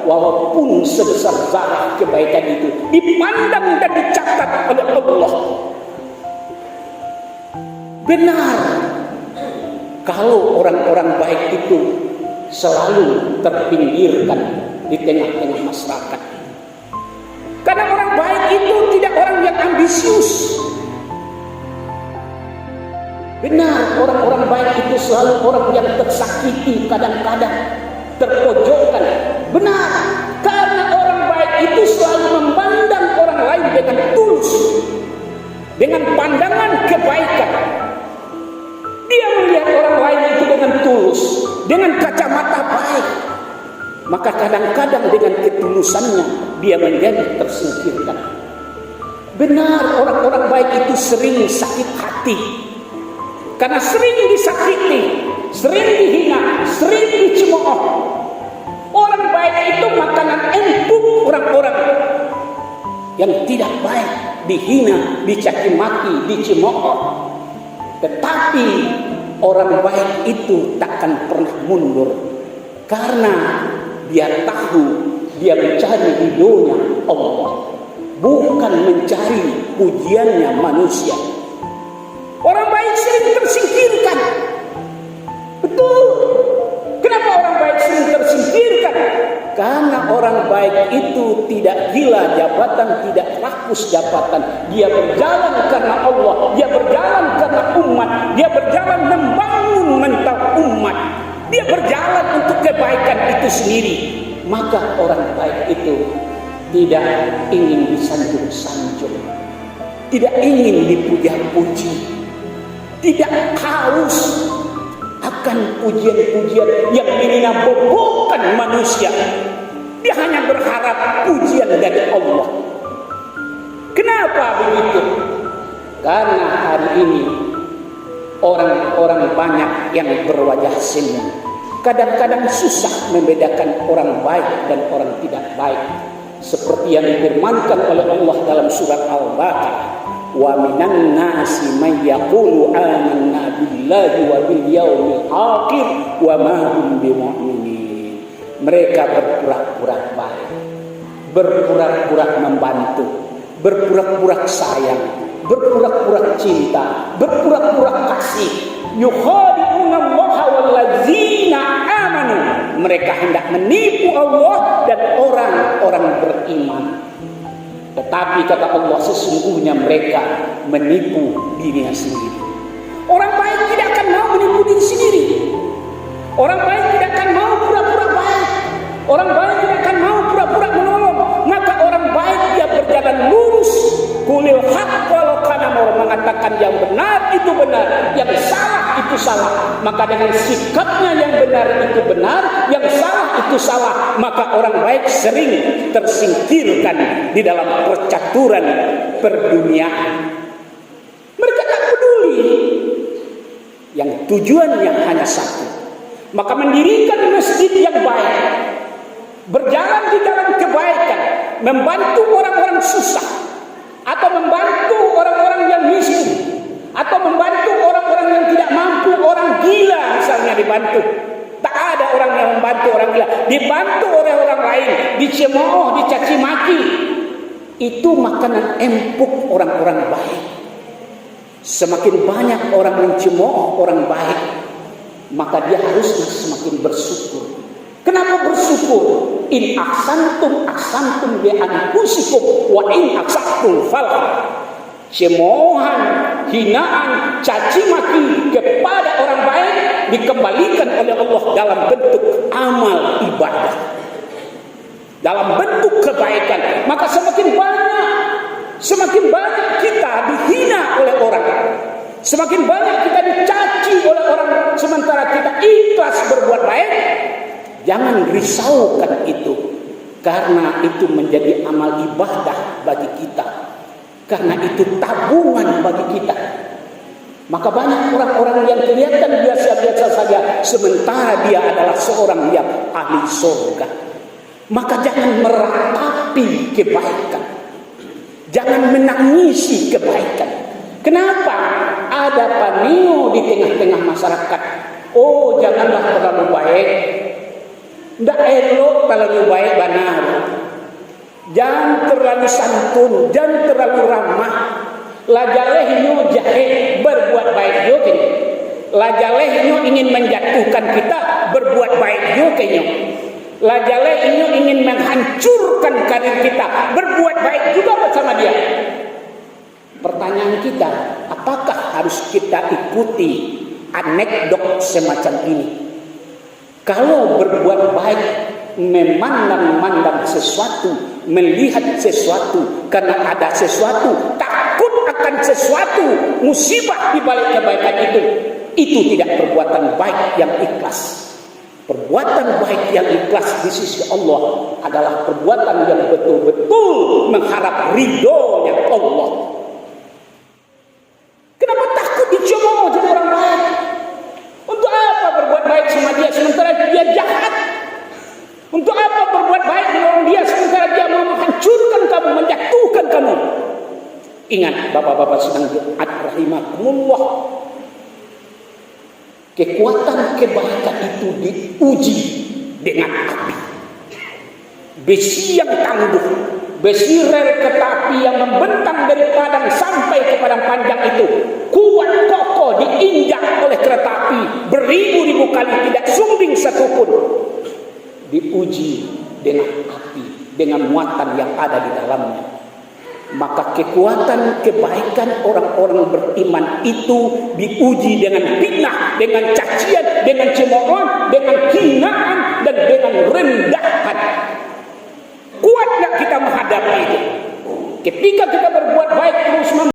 walaupun sebesar zarah kebaikan itu dipandang dan dicatat oleh Allah. Benar kalau orang-orang baik itu selalu terpinggirkan di tengah-tengah masyarakat. Karena orang baik itu tidak orang yang ambisius. Benar, orang-orang baik itu selalu orang yang tersakiti, kadang-kadang terpojokkan. Benar, karena orang baik itu selalu memandang orang lain dengan tulus, dengan pandangan kebaikan. Dia melihat orang lain itu dengan tulus, dengan kacamata baik. Maka kadang-kadang dengan ketulusannya dia menjadi tersingkirkan. Benar, orang-orang baik itu sering sakit hati. Karena sering disakiti, sering dihina, sering dicemooh. Orang baik itu makanan empuk orang-orang yang tidak baik, dihina, dicaci maki, dicemooh. Tetapi orang baik itu takkan pernah mundur, karena dia tahu dia mencari ridhonya Allah, bukan mencari pujiannya manusia. Orang baik sering tersingkirkan. Betul. Kenapa orang baik sering tersingkirkan? Karena orang baik itu tidak gila jabatan, tidak rakus jabatan. Dia berjalan karena Allah, dia berjalan karena umat, dia berjalan membangun mental umat, dia berjalan untuk kebaikan itu sendiri. Maka orang baik itu tidak ingin disanjung-sanjung, tidak ingin dipuja-puji, tidak haus akan pujian-pujian yang meninabobokan manusia. Dia hanya berharap pujian dari Allah. Kenapa begitu? Karena hari ini orang-orang banyak yang berwajah senyum. Kadang-kadang susah membedakan orang baik dan orang tidak baik. Seperti yang difirmankan oleh Allah dalam surat Al-Baqarah. Wa minan nasi may yaqulu amanna billahi wa bil yaumil akhir wa ma hum bimu'minin. Mereka berpura-pura baik, berpura-pura membantu, berpura-pura sayang, berpura-pura cinta, berpura-pura kasih. Yukhadi'una Allaha wal ladzina amanu. Mereka hendak menipu Allah dan orang-orang beriman. Tetapi kata Allah, sesungguhnya mereka menipu dirinya sendiri. Orang baik tidak akan mau menipu diri sendiri. Orang baik tidak akan mau pura-pura baik. Orang baik tidak akan mau pura-pura menolong. Maka orang baik dia berjalan lurus. Qulil haqq walau kana mur, mengatakan yang benar itu benar, yang salah itu salah. Maka dengan sikapnya yang benar itu benar, yang salah itu salah. Maka orang baik sering tersingkirkan di dalam percaturan perduniaan. Mereka tak peduli. Yang tujuannya hanya satu. Maka mendirikan masjid yang baik, berjalan di dalam kebaikan, membantu orang-orang susah, atau membantu orang-orang yang miskin, atau membantu orang-orang yang tidak mampu, orang gila misalnya dibantu. Tak ada orang yang membantu orang gila, dibantu oleh orang lain, dicemooh, dicaci maki. Itu makanan empuk orang-orang baik. Semakin banyak orang mencemooh orang baik, maka dia haruslah semakin bersyukur. Kenapa bersyukur? In ahsantum ahsantum bi anfusikum wa in ahsantum falah. Cemoohan, hinaan, caci maki kepada orang baik dikembalikan oleh Allah dalam bentuk amal ibadah, dalam bentuk kebaikan. Maka semakin banyak kita dihina oleh orang, semakin banyak kita dicaci oleh orang, sementara kita ikhlas berbuat baik. Jangan risaukan itu, karena itu menjadi amal ibadah bagi kita, karena itu tabungan bagi kita. Maka banyak orang-orang yang kelihatan biasa-biasa saja, sementara dia adalah seorang yang ahli surga. Maka jangan meratapi kebaikan, jangan menangisi kebaikan. Kenapa? Ada panio di tengah-tengah masyarakat. Oh, janganlah terlalu baik. Ndak elok terlalu baik, bana. jangan terlalu santun, jangan terlalu ramah. Lajalehnya jahe berbuat baik juga. Lajalehnya ingin menjatuhkan kita berbuat baik juga. Lajalehnya ingin menghancurkan karir kita berbuat baik juga bersama dia. Pertanyaan kita, apakah harus kita ikuti anekdot semacam ini? Kalau berbuat baik, memandang-mandang sesuatu, melihat sesuatu, karena ada sesuatu, takut akan sesuatu, musibah di balik kebaikan itu tidak perbuatan baik yang ikhlas. Perbuatan baik yang ikhlas di sisi Allah adalah perbuatan yang betul-betul mengharap ridhonya Allah. Kenapa takut dicemooh jadi orang baik? Untuk apa berbuat baik sama dia sementara dia jahat? Untuk apa berbuat baik dengan dia sementara dia mau menghancurkan kamu, menjatuhkan kamu? Ingat, bapak-bapak sedang doa rahimakumullah. Kekuatan kebaikan itu diuji dengan api. Besi yang tangguh, besi rel kereta api yang membentang dari Padang sampai ke Padang Panjang itu kuat kokoh diinjak oleh kereta api beribu-ribu kali, tidak sumbing satupun. Diuji dengan api, dengan muatan yang ada di dalamnya. Maka kekuatan kebaikan orang-orang beriman itu diuji dengan fitnah, dengan cacian, dengan cemoohan, dengan hinaan, dan dengan rendahan. Kuat nggak kita menghadapi itu? Ketika kita berbuat baik terus